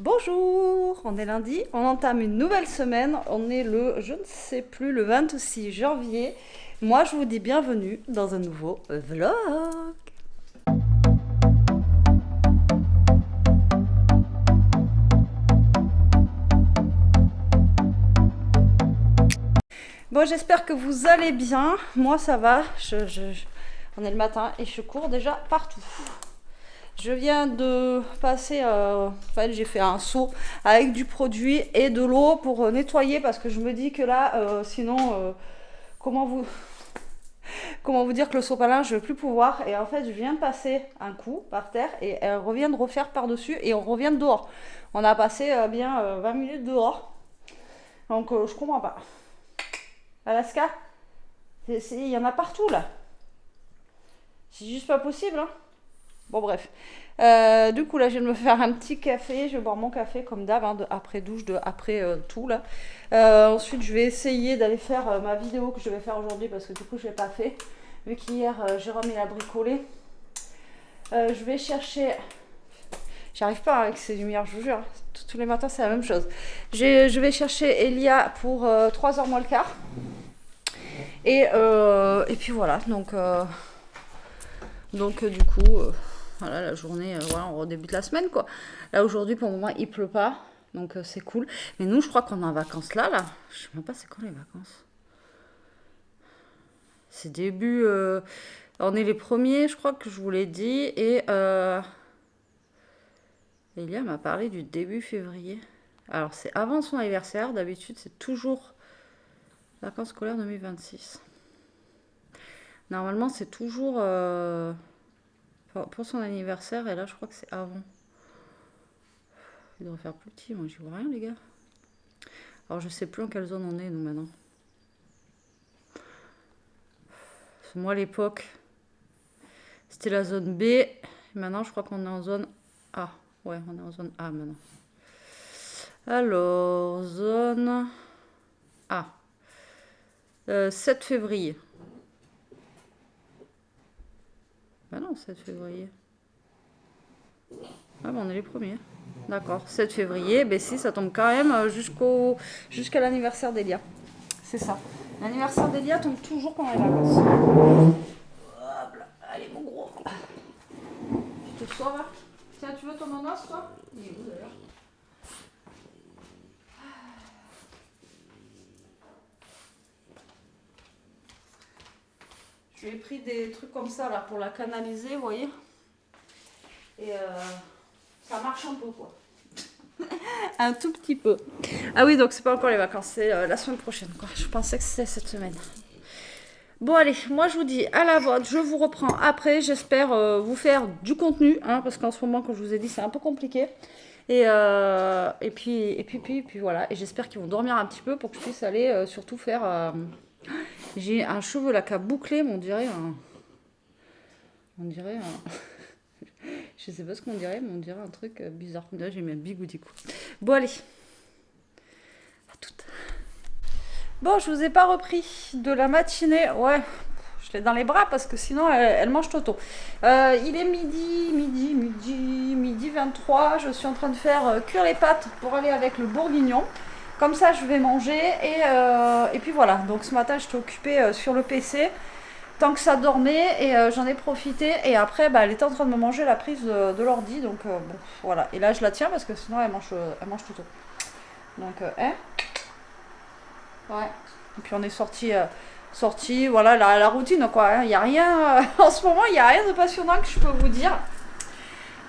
Bonjour, on est lundi, on entame une nouvelle semaine, on est le, je ne sais plus, le 26 janvier. Moi je vous dis bienvenue dans un nouveau vlog. Bon, j'espère que vous allez bien, moi ça va, on est le matin et je cours déjà partout. Je viens de passer, j'ai fait un seau avec du produit et de l'eau pour nettoyer parce que je me dis que là, sinon, comment vous dire que le sopalin, je ne vais plus pouvoir. Et en fait, je viens de passer un coup par terre et elle revient de refaire par-dessus et on revient de dehors. On a passé bien 20 minutes dehors. Donc, je comprends pas. Alaska, il y en a partout là. C'est juste pas possible, hein. Bon bref, du coup là je viens de me faire un petit café, je vais boire mon café comme d'hab, hein, après douche, après tout là. Ensuite je vais essayer d'aller faire ma vidéo que je vais faire aujourd'hui parce que du coup je l'ai pas fait. Vu qu'hier Jérôme il a bricolé. Je vais chercher, j'arrive pas avec ces lumières je vous jure, tous les matins c'est la même chose. Je vais chercher Elia pour 3h moins le quart. Et puis voilà, donc du coup... Voilà, la journée, voilà, on redébute la semaine, quoi. Là, aujourd'hui, pour le moment, il pleut pas. Donc, c'est cool. Mais nous, je crois qu'on est en vacances là. Je sais même pas c'est quand les vacances. C'est début... on est les premiers, je crois que je vous l'ai dit. Et Elia m'a parlé du début février. Alors, c'est avant son anniversaire. D'habitude, c'est toujours vacances scolaires 2026. Normalement, c'est toujours... pour son anniversaire, et là je crois que c'est avant. Il devrait faire plus petit, moi j'y vois rien les gars. Alors je sais plus en quelle zone on est nous maintenant. Parce que moi à l'époque, c'était la zone B, et maintenant je crois qu'on est en zone A. Ouais, on est en zone A maintenant. Alors, zone A. 7 février. Bah non, 7 février. Ah bah on est les premiers. D'accord, 7 février, ben si, ça tombe quand même jusqu'à l'anniversaire d'Elia. C'est ça. L'anniversaire d'Elia tombe toujours pendant les vacances. Hop là, allez mon gros. Tu te sors là. Tiens, tu veux ton ananas toi? Il est où d'ailleurs? Je lui ai pris des trucs comme ça là pour la canaliser, vous voyez. Et ça marche un peu quoi. Un tout petit peu. Ah oui, donc c'est pas encore les vacances, c'est la semaine prochaine quoi. Je pensais que c'était cette semaine. Bon allez, moi je vous dis à la vôtre, je vous reprends après. J'espère vous faire du contenu, hein, parce qu'en ce moment, comme je vous ai dit, c'est un peu compliqué. Et puis voilà. Et j'espère qu'ils vont dormir un petit peu pour que je puisse aller surtout faire. J'ai un cheveu là qui a bouclé, mais on dirait un. Je sais pas ce qu'on dirait, mais on dirait un truc bizarre. Là, j'ai mis un bigoudi coup. Bon, allez. À toutes. Bon, je vous ai pas repris de la matinée. Ouais, je l'ai dans les bras parce que sinon, elle mange Toto. Il est midi 23. Je suis en train de faire cuire les pâtes pour aller avec le bourguignon. Comme ça, je vais manger. Et puis voilà. Donc ce matin, j'étais occupée sur le PC. Tant que ça dormait et j'en ai profité et après elle était en train de me manger la prise de l'ordi donc bon voilà et là je la tiens parce que sinon elle mange tout donc ouais et puis on est sorti voilà la routine quoi hein. Il y a rien en ce moment il y a rien de passionnant que je peux vous dire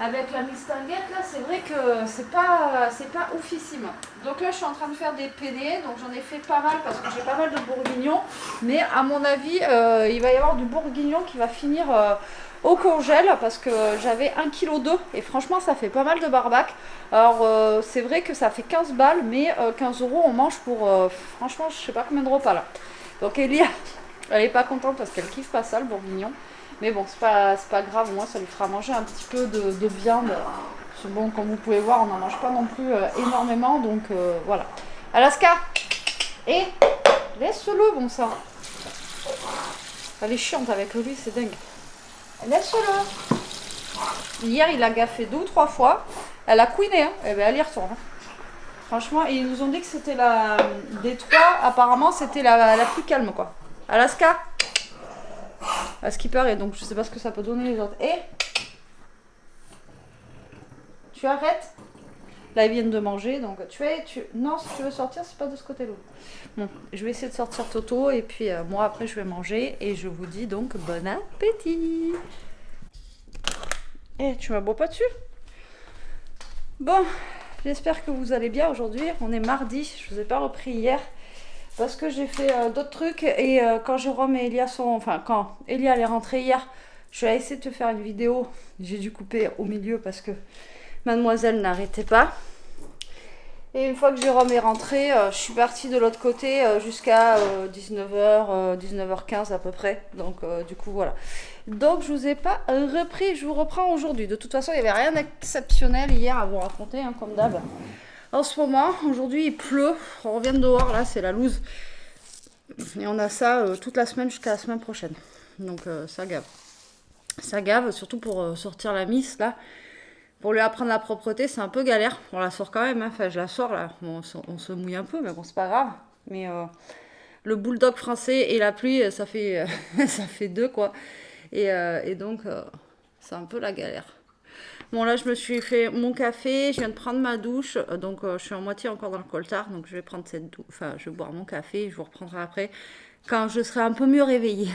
avec la mistinguette là c'est vrai que c'est pas oufissime donc là je suis en train de faire des penne donc j'en ai fait pas mal parce que j'ai pas mal de bourguignons mais à mon avis il va y avoir du bourguignon qui va finir au congèle parce que j'avais 1,2 kg et franchement ça fait pas mal de barbac alors c'est vrai que ça fait 15 balles mais 15 € on mange pour franchement je sais pas combien de repas là donc Elia elle est pas contente parce qu'elle kiffe pas ça le bourguignon. Mais bon, c'est pas grave, moi ça lui fera manger un petit peu de viande. Bon, comme vous pouvez voir, on n'en mange pas non plus énormément, donc voilà. Alaska, laisse-le, bon sang. Elle est chiante avec lui, c'est dingue. Laisse-le. Hier, il a gaffé 2 ou 3 fois. Elle a couiné, hein. Eh ben, elle y retourne. Hein. Franchement, ils nous ont dit que c'était la... Des trois, apparemment, c'était la plus calme, quoi. Alaska. À skipper, et donc je sais pas ce que ça peut donner les autres. Et tu arrêtes. Là, ils viennent de manger, donc non, si tu veux sortir, c'est pas de ce côté-là. Bon, je vais essayer de sortir Toto, et puis moi, après, je vais manger, et je vous dis donc bon appétit. Eh, tu m'aboies pas dessus? Bon, j'espère que vous allez bien aujourd'hui. On est mardi, je vous ai pas repris hier, parce que j'ai fait d'autres trucs, et quand Jérôme et Elia sont... Enfin, quand Elia est rentrée hier, je vais essayer de te faire une vidéo. J'ai dû couper au milieu, parce que mademoiselle n'arrêtait pas. Et une fois que Jérôme est rentré, je suis partie de l'autre côté jusqu'à 19h, 19h15 à peu près. Donc du coup voilà. Donc je vous ai pas repris, je vous reprends aujourd'hui. De toute façon, il n'y avait rien d'exceptionnel hier à vous raconter, hein, comme d'hab. En ce moment, aujourd'hui il pleut. On revient de dehors, là c'est la loose. Et on a ça toute la semaine jusqu'à la semaine prochaine. Donc ça gave. Ça gave, surtout pour sortir la miss là. Pour lui apprendre la propreté, c'est un peu galère. On la sort quand même, hein. Enfin je la sors là. Bon, on se mouille un peu, mais bon, c'est pas grave. Mais le bulldog français et la pluie, ça fait, ça fait deux quoi. Et donc, c'est un peu la galère. Bon, là, je me suis fait mon café, je viens de prendre ma douche. Donc, je suis en moitié encore dans le coltard. Donc, je vais prendre cette douche. Enfin, je vais boire mon café, je vous reprendrai après quand je serai un peu mieux réveillée.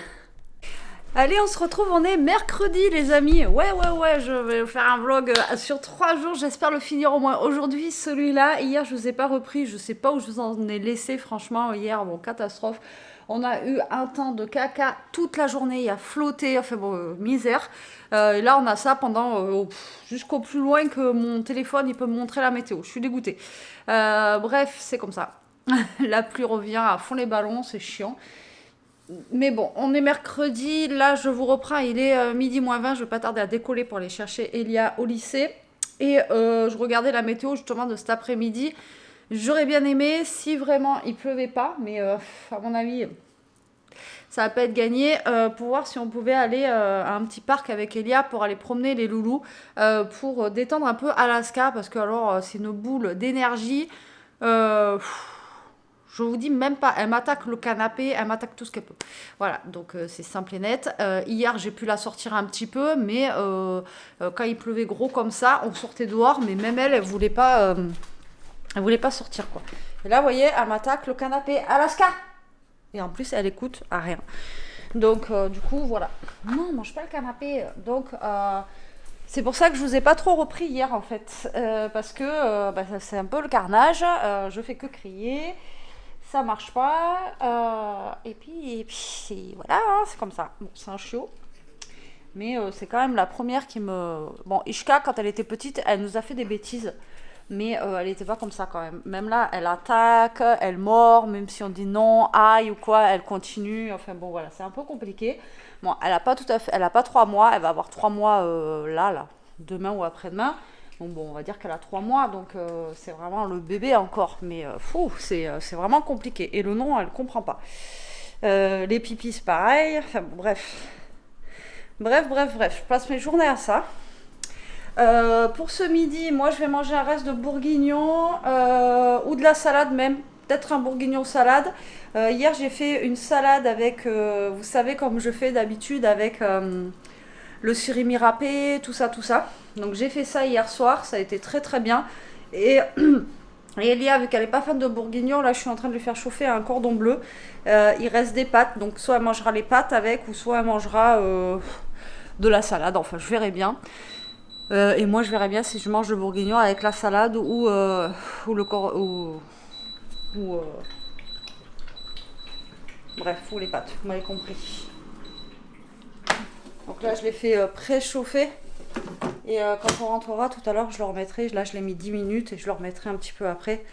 Allez, on se retrouve, on est mercredi les amis. Ouais, je vais faire un vlog sur 3 jours, j'espère le finir au moins aujourd'hui. Celui-là, hier je vous ai pas repris, je sais pas où je vous en ai laissé franchement hier, bon catastrophe. On a eu un temps de caca toute la journée, il a flotté, enfin bon, misère. Et là on a ça pendant jusqu'au plus loin que mon téléphone il peut me montrer la météo, je suis dégoûtée. Bref, c'est comme ça. La pluie revient à fond les ballons, c'est chiant. Mais bon, on est mercredi, là je vous reprends, il est midi moins 20, je vais pas tarder à décoller pour aller chercher Elia au lycée. Et je regardais la météo justement de cet après-midi. J'aurais bien aimé si vraiment il pleuvait pas, mais à mon avis, ça va pas être gagné. Pour voir si on pouvait aller à un petit parc avec Elia pour aller promener les loulous, pour détendre un peu Alaska, parce que alors c'est une boule d'énergie. Je vous dis même pas, elle m'attaque le canapé, elle m'attaque tout ce qu'elle peut. Voilà, donc c'est simple et net. Hier, j'ai pu la sortir un petit peu, mais quand il pleuvait gros comme ça, on sortait dehors, mais même elle voulait pas sortir, quoi. Et là, vous voyez, elle m'attaque le canapé. Alaska! Et en plus, elle écoute à rien. Donc, du coup, voilà. Non, mange pas le canapé. Donc, c'est pour ça que je vous ai pas trop repris hier, en fait. Parce que c'est un peu le carnage. Je fais que crier. Ça marche pas, et puis voilà, hein, c'est comme ça. Bon, c'est un chiot, mais c'est quand même la première qui me... Bon, Ishka, quand elle était petite, elle nous a fait des bêtises, mais elle n'était pas comme ça quand même. Même là, elle attaque, elle mord, même si on dit non, aïe ou quoi, elle continue. Enfin bon, voilà, c'est un peu compliqué. Bon, elle a pas tout à fait, elle a pas 3 mois, elle va avoir 3 mois là, demain ou après-demain. Bon, on va dire qu'elle a 3 mois, donc c'est vraiment le bébé encore. Mais c'est vraiment compliqué. Et le nom, elle ne comprend pas. Les pipis, c'est pareil. Enfin, bon, bref. Bref. Je passe mes journées à ça. Pour ce midi, moi, je vais manger un reste de bourguignon ou de la salade même. Peut-être un bourguignon salade. Hier, j'ai fait une salade avec, vous savez, comme je fais d'habitude avec... le surimi râpé, tout ça. Donc j'ai fait ça hier soir, ça a été très très bien. Et Elia, vu qu'elle n'est pas fan de bourguignon, là je suis en train de lui faire chauffer un cordon bleu. Il reste des pâtes, donc soit elle mangera les pâtes avec, ou soit elle mangera de la salade, enfin je verrai bien. Et moi je verrai bien si je mange le bourguignon avec la salade ou les pâtes, vous m'avez compris. Donc là, je l'ai fait préchauffer. Et quand on rentrera tout à l'heure, je le remettrai. Là, je l'ai mis 10 minutes et je le remettrai un petit peu après.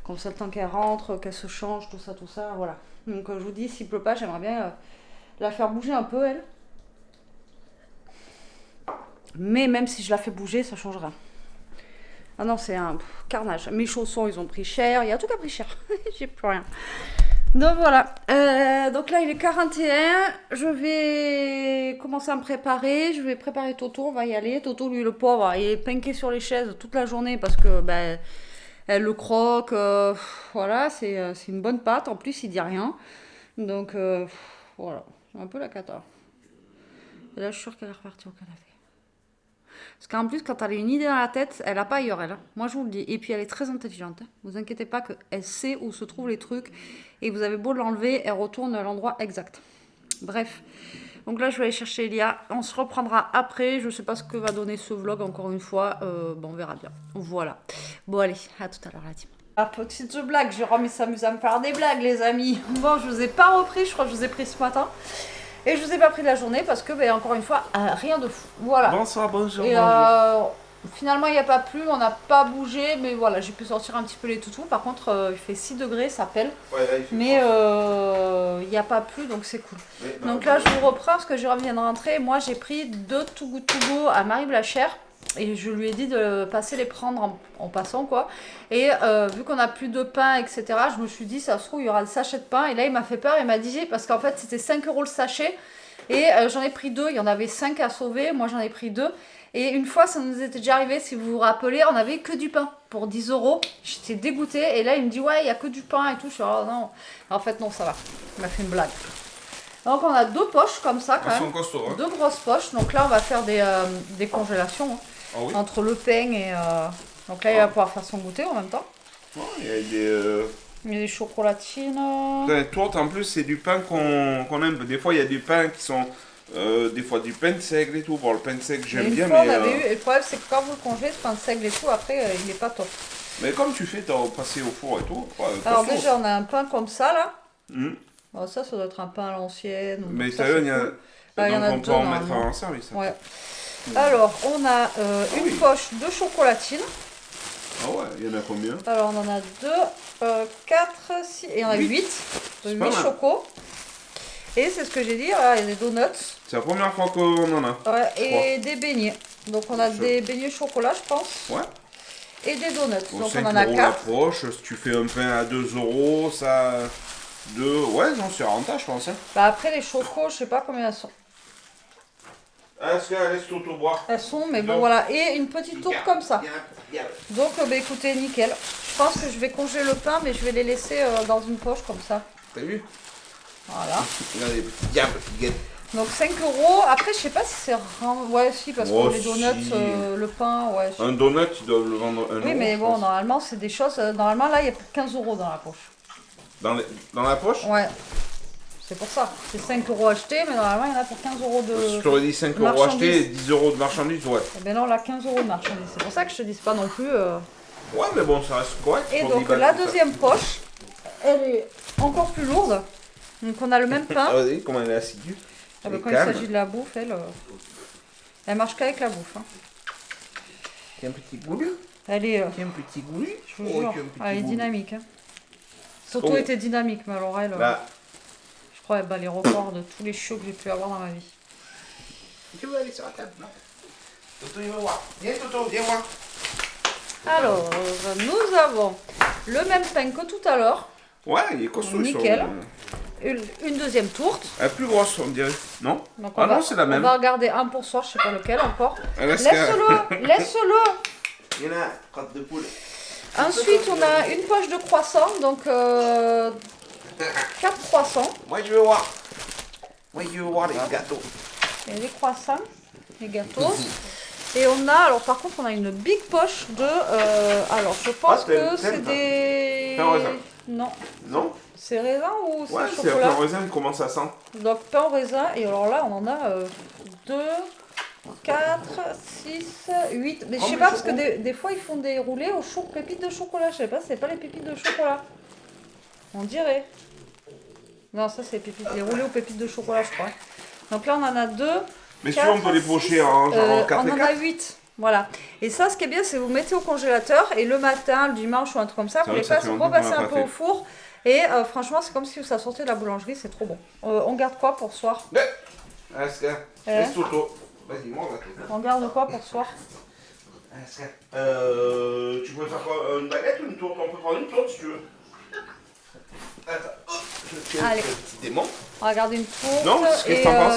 Comme ça, le temps qu'elle rentre, qu'elle se change, tout ça. Voilà. Donc, je vous dis, s'il pleut pas, j'aimerais bien la faire bouger un peu, elle. Mais même si je la fais bouger, ça changera. Ah non, c'est un carnage. Mes chaussons, ils ont pris cher. Il y a tout qui a pris cher. J'ai plus rien. Donc voilà, donc là il est 41, je vais commencer à me préparer, je vais préparer Toto, on va y aller. Toto lui le pauvre, il est pinqué sur les chaises toute la journée parce que ben, elle le croque, voilà, c'est une bonne pâte, en plus il dit rien. Donc voilà, c'est un peu la cata. Et là je suis sûre qu'elle est repartie au canapé. Parce qu'en plus, quand elle a une idée dans la tête, elle n'a pas ailleurs, elle. Moi, je vous le dis. Et puis, elle est très intelligente. Vous inquiétez pas qu'elle sait où se trouvent les trucs. Et vous avez beau l'enlever, elle retourne à l'endroit exact. Bref. Donc là, je vais aller chercher Elia. On se reprendra après. Je ne sais pas ce que va donner ce vlog, encore une fois. Bon, on verra bien. Voilà. Bon, allez, à tout à l'heure, la team. Ah, petite blague. Jérôme, il s'amuse à me faire des blagues, les amis. Bon, je ne vous ai pas repris. Je crois que je vous ai pris ce matin. Et je vous ai pas pris de la journée parce que, ben, encore une fois, rien de fou. Voilà. Bonsoir, bonjour. Et finalement, il n'y a pas plu, on n'a pas bougé, mais voilà, j'ai pu sortir un petit peu les toutous. Par contre, il fait 6 degrés, ça pèle. Ouais, là, mais il n'y a pas plu, donc c'est cool. Mais, donc là, je vous reprends parce que Jérôme vient de rentrer. Moi, j'ai pris 2 Too Good To Go à Marie Blachère. Et je lui ai dit de passer les prendre en passant, quoi. Et vu qu'on n'a plus de pain, etc., je me suis dit, ça se trouve, il y aura le sachet de pain. Et là, il m'a fait peur, il m'a dit, parce qu'en fait, c'était 5 € le sachet. Et j'en ai pris 2, il y en avait 5 à sauver, moi j'en ai pris 2. Et une fois, ça nous était déjà arrivé, si vous vous rappelez, on avait que du pain pour 10 €. J'étais dégoûtée. Et là, il me dit, ouais, il n'y a que du pain et tout. Je suis oh non. En fait, non, ça va. Il m'a fait une blague. Donc, on a 2 poches comme ça, quand même. Costauds, hein. 2 grosses poches. Donc là, on va faire des congélations. Hein. Ah oui. Entre le pain et... Donc là, il va pouvoir faire son goûter en même temps. Ouais, il y a des... Il y a des chocolatines. Les tourtes, en plus, c'est du pain qu'on aime. Des fois, il y a du pain qui sont... des fois, du pain de seigle et tout. Bon, le pain de seigle, j'aime bien, fois, mais... on avait eu... Et le problème, c'est que quand vous le congez, ce pain de seigle et tout, après, il n'est pas top. Mais comme tu fais, t'as passé au four et tout. Ouais, Alors déjà, on a un pain comme ça, là. Mmh. Bon, ça doit être un pain à l'ancienne. Mais ça, t'as vu, il y a... cool. Il y en a on deux, peut en mettre normalement. en service. Ouais. Alors, on a une poche de chocolatine. Ah ouais, il y en a combien? Alors, on en a 2, 4, 6, et il y en a 8. 8 chocos. Et c'est ce que j'ai dit, il y a des donuts. C'est la première fois qu'on en a. Ouais, et des beignets. Donc, on a des beignets chocolat, je pense. Ouais. Et des donuts. Bon, donc, 5 on en a € 4. l'approche. Si tu fais un pain à 2 €, ça... Ouais, non, c'est rentable, je pense. Hein. Bah, après, les chocos, je sais pas combien elles sont. Est-ce qu'elle laisse tout au bois? Elles sont, mais bon, voilà. Et une petite tourte comme ça. Donc, bah, écoutez, nickel. Je pense que je vais congeler le pain, mais je vais les laisser dans une poche comme ça. T'as vu? Voilà. Regardez, diable, Donc 5 €. Après, je sais pas si c'est... Ouais, si, parce que les donuts, si. le pain, ouais. Un donut, ils doivent le vendre 1 €. Oui, mais bon, normalement, c'est des choses... Normalement, là, il y a 15 € dans la poche. Dans la poche? Ouais. C'est pour ça. C'est 5 € achetés, mais normalement, il y en a pour 15 € de... Si tu aurais dit 5 € achetés et 10 € de marchandises, ouais. Eh ben non, là, 15 € de marchandises. C'est pour ça que je te dis pas non plus... Ouais, mais bon, ça reste correct. Et pour donc, 10 balles, la tout ça. deuxième poche, elle est encore plus lourde. Donc, on a le même pain. Ah, vas-y, comment elle est assidue. Ah bah, Elle est quand il calme. s'agit de la bouffe, elle marche qu'avec la bouffe. Hein. Tiens, un petit goulu. Elle est... Tiens, un petit goulu. Je vous jure, tiens, un petit elle est goulu. dynamique. Hein. Toto Oh. était dynamique, mais alors elle, Là, je crois, elle bat les records de tous les chiots que j'ai pu avoir dans ma vie. tu veux aller sur la table, non? Toto, il va voir. Viens, Toto, viens voir. Alors, nous avons le même pain que tout à l'heure. Ouais, il est costaud. Nickel. Une deuxième tourte. Elle est plus grosse, on dirait. Non? Donc Ah non, c'est la on même. va regarder un pour soi, je sais pas lequel encore. Laisse-le. Laisse-le. Il y en a, crotte de poule. Ensuite, on a une poche de croissants, donc 4 croissants. Moi, je veux voir. Moi, je veux voir les gâteaux. Il y a les croissants, les gâteaux. Et on a, alors par contre, on a une big poche de... alors, je pense que c'est des... Pain au raisin. Non. Non? C'est raisin ou c'est Ouais, c'est un chocolat? pain au raisin, comment ça sent? Donc, pain au raisin. Et alors là, on en a 2, 4, 6, 8. Mais je sais pas, parce que des fois, ils font des roulés aux pépites de chocolat. Je sais pas, c'est pas les pépites de chocolat. On dirait. Non, ça, c'est les roulés aux pépites de chocolat, je crois. Donc là, on en a 2. Mais si on peut les pocher en genre 4 on et en 4. a 8. Voilà. Et ça, ce qui est bien, c'est que vous mettez au congélateur et le matin, le dimanche ou un truc comme ça, vous les repasser un peu au four. Et franchement, c'est comme si ça sortait de la boulangerie, c'est trop bon. On garde quoi pour ce soir? Laisse Toto. Vas-y, moi, on va tout. On garde quoi pour ce soir? Tu peux faire quoi? Une baguette ou une tourte? On peut prendre une tourte si tu veux. Attends. Je fais un Allez. petit démon. On va garder une tourte. Non, qu'est-ce que t'en penses?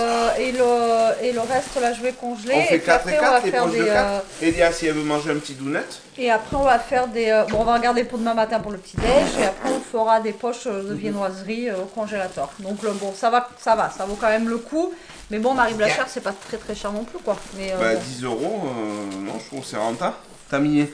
Et le reste, là, je vais congeler. On fait puis 4 et après, on 4, va les faire poches de des, 4. Elia, si elle veut manger un petit donut. et après, on va faire des... bon, on va regarder pour demain matin pour le petit-déj. Et après, on fera des poches de viennoiserie au congélateur. Donc, bon, ça va. Ça vaut quand même le coup. Mais bon, Marie Blachère, c'est pas très très cher non plus, quoi. Mais, Bah, bon. 10 euros, non, je trouve que c'est rentable. T'as mis.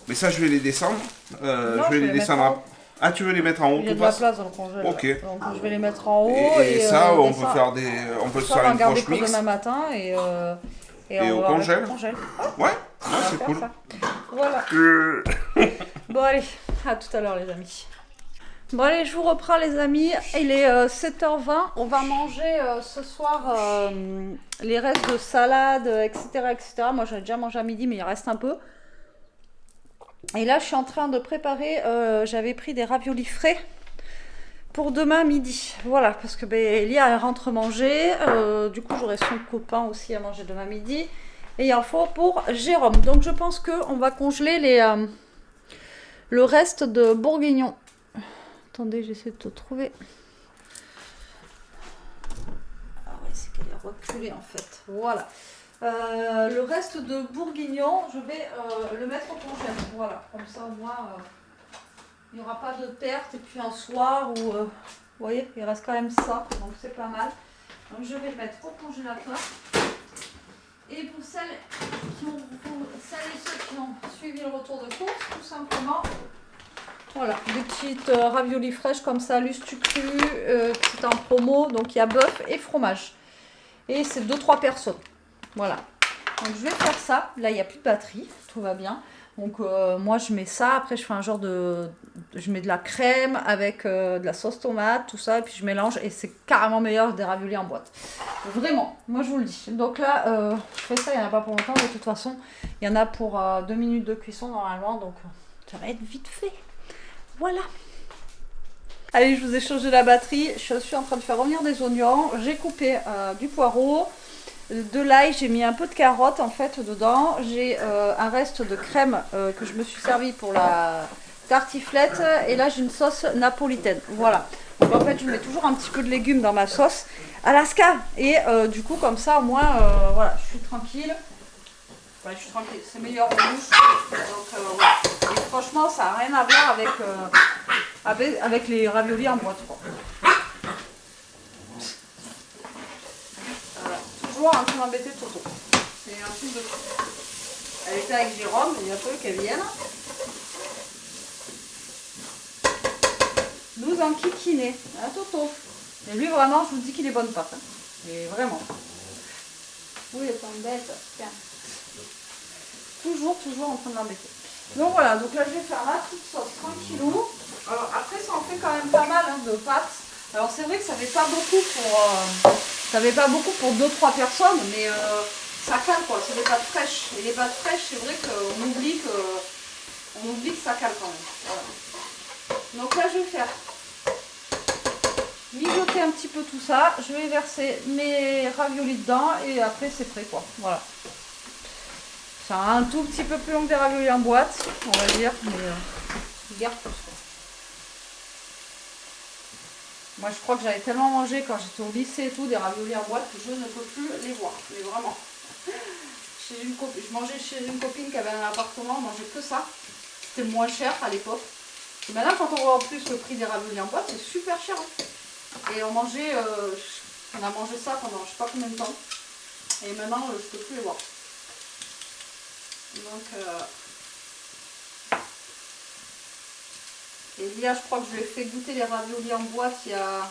Mais ça, je vais les descendre. Non, je vais les descendre. mettre en haut. Ah, tu veux les mettre en haut, Il y a tout de la passe? place dans le congélateur. Ok. Donc, je vais les mettre en haut. Et ça, on peut ça, faire des. On peut se ça, on faire va une garder poche pour mix. demain matin. Et au on va congèle. mettre au congèle. Ouais, On va c'est faire cool. ça. Voilà. Bon, allez, à tout à l'heure, les amis. Bon, allez, je vous reprends, les amis. Il est 7h20. On va manger ce soir les restes de salade, etc., etc. Moi, j'avais déjà mangé à midi, mais il reste un peu. Et là, je suis en train de préparer. J'avais pris des raviolis frais pour demain midi. Voilà, parce que Elia, elle rentre manger. Du coup, j'aurai son copain aussi à manger demain midi. Et il en faut pour Jérôme. Donc, je pense qu'on va congeler le reste de bourguignon. Attendez, j'essaie de te trouver. Ah ouais, c'est qu'elle est reculée en fait. Voilà. Le reste de bourguignon, je vais le mettre au congèle. Voilà, comme ça au moins il n'y aura pas de perte. Et puis un soir où, vous voyez, il reste quand même ça, donc c'est pas mal. Donc je vais le mettre au congélateur. Et pour celles et ceux qui ont suivi le retour de course, tout simplement, voilà, des petites raviolis fraîches comme ça, Lustu cru, c'est en promo, donc il y a bœuf et fromage. Et c'est 2-3 personnes. Voilà. Donc je vais faire ça. Là, il n'y a plus de batterie, tout va bien. Donc moi, je mets ça. Après, je fais un genre de... Je mets de la crème avec de la sauce tomate, tout ça. Et puis je mélange et c'est carrément meilleur que des raviolis en boîte. Vraiment, moi je vous le dis. Donc là, je fais ça, il n'y en a pas pour longtemps. De toute façon, il y en a pour 2 minutes de cuisson normalement. Donc ça va être vite fait. Voilà. Allez, je vous ai changé la batterie. Je suis en train de faire revenir des oignons. J'ai coupé du poireau, de l'ail. J'ai mis un peu de carotte en fait dedans. J'ai un reste de crème que je me suis servi pour la tartiflette. Et là, j'ai une sauce napolitaine. Voilà. Donc en fait, je mets toujours un petit peu de légumes dans ma sauce Alaska. Et du coup, comme ça, au moins, voilà, je suis tranquille. Ouais, je suis tranquille, c'est meilleur en bouche. Donc, ouais. Et franchement, ça n'a rien à voir avec les raviolis en boîte. Voilà. Toujours en train d'embêter Toto. C'est un truc de fou. Elle était avec Jérôme, il a fallu qu'elle vienne. Nous enquiquiner. Hein, Toto. Et lui, vraiment, je vous dis qu'il est bonne pâte. Hein. Et vraiment. Oui, elle t'embête. Tiens. Toujours en train de l'embêter. Donc voilà, donc là je vais faire ma petite sauce tranquillou. Alors après ça en fait quand même pas mal hein, de pâtes. Alors c'est vrai que ça fait pas beaucoup pour 2-3 personnes, mais ça cale quoi, c'est des pâtes fraîches. Et les pâtes fraîches, c'est vrai qu'on oublie que ça cale quand même. Voilà. Donc là je vais faire mijoter un petit peu tout ça. Je vais verser mes raviolis dedans et après c'est prêt quoi. Voilà. C'est un tout petit peu plus long que des raviolis en boîte, on va dire, mais garde tout ça. Moi je crois que j'avais tellement mangé quand j'étais au lycée et tout, des raviolis en boîte, que je ne peux plus les voir, mais vraiment. Je mangeais chez une copine qui avait un appartement, on mangeait que ça. C'était moins cher à l'époque. Et maintenant quand on voit en plus le prix des raviolis en boîte, c'est super cher. Hein. Et on a mangé ça pendant je sais pas combien de temps. Et maintenant je peux plus les voir. Donc, Elia, je crois que je lui ai fait goûter les raviolis en boîte il y a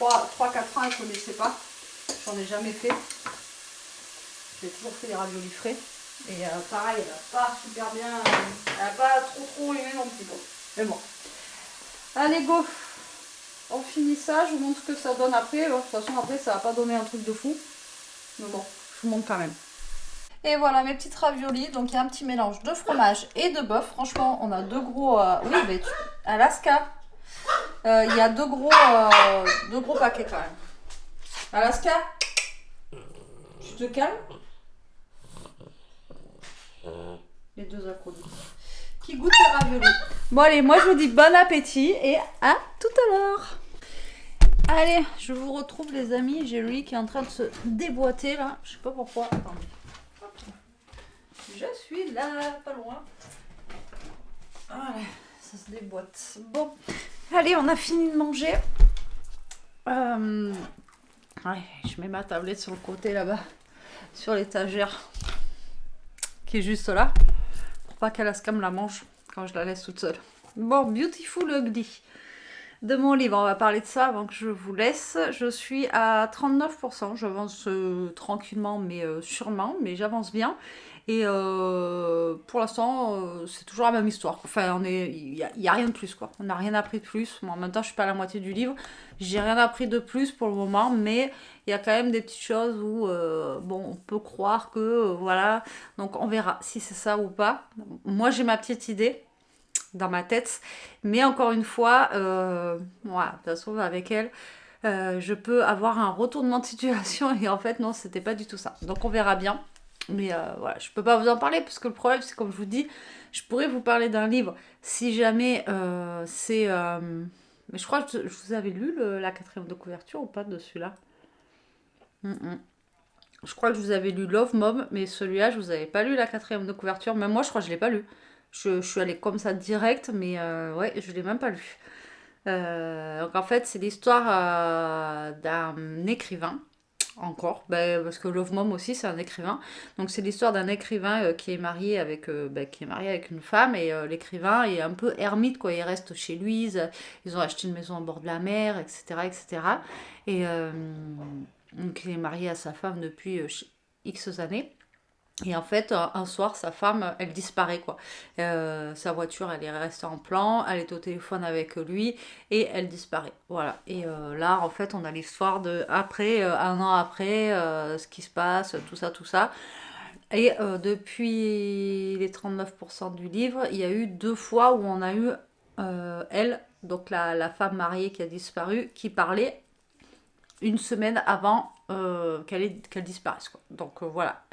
3-4 ans, elle ne connaissait pas. J'en ai jamais fait. J'ai toujours fait des raviolis frais. Et pareil, elle n'a pas super bien, elle n'a pas trop aimé non plus. Bon. Mais bon. Allez, go. On finit ça, je vous montre ce que ça donne après. De toute façon, après, ça va pas donner un truc de fou. Mais bon, je vous montre quand même. Et voilà mes petites raviolis, donc il y a un petit mélange de fromage et de bœuf. Franchement, on a deux gros... oui, mais Alaska, il y a deux gros paquets quand même. Alaska, tu te calmes? Les deux à côté. Qui goûtent les raviolis. Bon allez, moi je vous dis bon appétit et à tout à l'heure. Allez, je vous retrouve les amis. J'ai le lit qui est en train de se déboîter là. Je sais pas pourquoi. Attendez. Hop. Je suis là, pas loin. Voilà, ça se déboîte. Bon, allez, on a fini de manger. Ouais, je mets ma tablette sur le côté là-bas, sur l'étagère, qui est juste là, pour pas qu'Alaska me la mange quand je la laisse toute seule. Bon, Beautiful Ugly. De mon livre, on va parler de ça avant que je vous laisse. Je suis à 39%, j'avance tranquillement mais sûrement, mais j'avance bien. Et pour l'instant, c'est toujours la même histoire. Enfin, il y a rien de plus, quoi. On n'a rien appris de plus. Bon, en même temps, je suis pas à la moitié du livre. J'ai rien appris de plus pour le moment, mais il y a quand même des petites choses où, bon, on peut croire que, voilà. Donc, on verra si c'est ça ou pas. Moi, j'ai ma petite idée dans ma tête, mais encore une fois, voilà, de toute façon, avec elle, je peux avoir un retournement de situation et en fait, non, c'était pas du tout ça. Donc, on verra bien. Mais voilà, je peux pas vous en parler parce que le problème, c'est comme je vous dis, je pourrais vous parler d'un livre si jamais c'est. Mais je crois que je vous avais lu la 4e de couverture ou pas de celui-là. Je crois que je vous avais lu Love Mom, mais celui-là, je vous avais pas lu la 4e de couverture. Même moi, je crois que je l'ai pas lu. Je suis allée comme ça direct, mais ouais, je l'ai même pas lu. Donc en fait, c'est l'histoire d'un écrivain. Encore, parce que Love Mom aussi c'est un écrivain. Donc c'est l'histoire d'un écrivain qui est marié avec une femme et l'écrivain est un peu ermite quoi. Il reste chez lui. Ils ont acheté une maison au bord de la mer, etc., etc. Et donc il est marié à sa femme depuis X années. Et en fait, un soir, sa femme, elle disparaît, quoi. Sa voiture, elle est restée en plan, elle est au téléphone avec lui, et elle disparaît. Voilà. Et là, en fait, on a l'histoire de après, un an après, ce qui se passe, tout ça, tout ça. Et depuis les 39% du livre, il y a eu 2 fois où on a eu elle, donc la femme mariée qui a disparu, qui parlait une semaine avant qu'elle disparaisse, quoi. Donc voilà.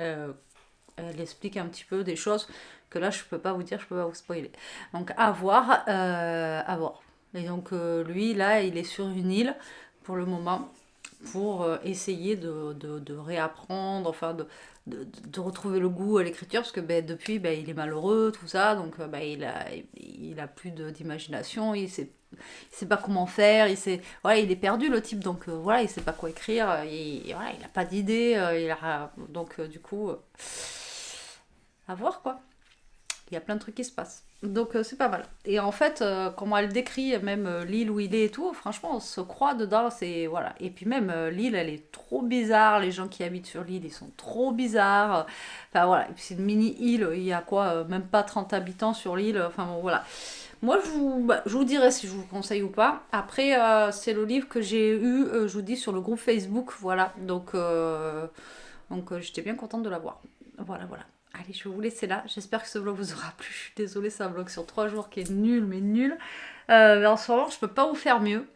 Elle explique un petit peu des choses que là je peux pas vous dire, je peux pas vous spoiler. Donc à voir, à voir. Et donc lui là il est sur une île pour le moment pour essayer de réapprendre, enfin de retrouver le goût à l'écriture parce que depuis il est malheureux, tout ça, donc il a plus d'imagination, il sait pas comment faire, voilà, il est perdu le type, donc voilà, il sait pas quoi écrire, voilà, il a pas d'idée, donc du coup à voir quoi. Il y a plein de trucs qui se passent. Donc c'est pas mal. Et en fait, comment elle décrit même l'île où il est et tout, franchement, on se croit dedans. C'est voilà. Et puis même l'île, elle est trop bizarre. Les gens qui habitent sur l'île, ils sont trop bizarres. Enfin voilà. Et puis c'est une mini île. Il y a quoi, même pas 30 habitants sur l'île. Enfin bon voilà. Moi, je vous dirai si je vous conseille ou pas. Après, c'est le livre que j'ai eu, je vous dis, sur le groupe Facebook. Voilà. Donc j'étais bien contente de l'avoir. Voilà, voilà. Allez, je vais vous laisser là. J'espère que ce vlog vous aura plu. Je suis désolée, c'est un vlog sur 3 jours qui est nul, mais nul. Mais en ce moment, je peux pas vous faire mieux.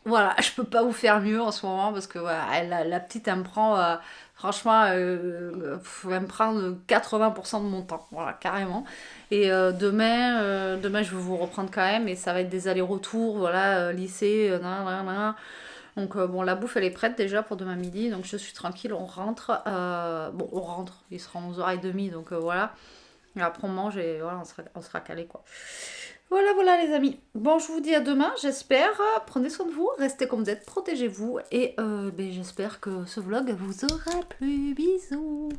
Voilà, je peux pas vous faire mieux en ce moment parce que voilà, la petite, elle me prend, franchement, elle me prend 80% de mon temps. Voilà, carrément. Et demain, je vais vous reprendre quand même. Et ça va être des allers-retours, voilà, lycée, Donc bon, la bouffe elle est prête déjà pour demain midi, donc je suis tranquille, on rentre. Bon, on rentre, il sera 11h30, donc voilà. Et après on mange et voilà, on sera calé quoi. Voilà, voilà les amis. Bon, je vous dis à demain, j'espère. Prenez soin de vous, restez comme vous êtes, protégez-vous. Et j'espère que ce vlog vous aura plu. Bisous.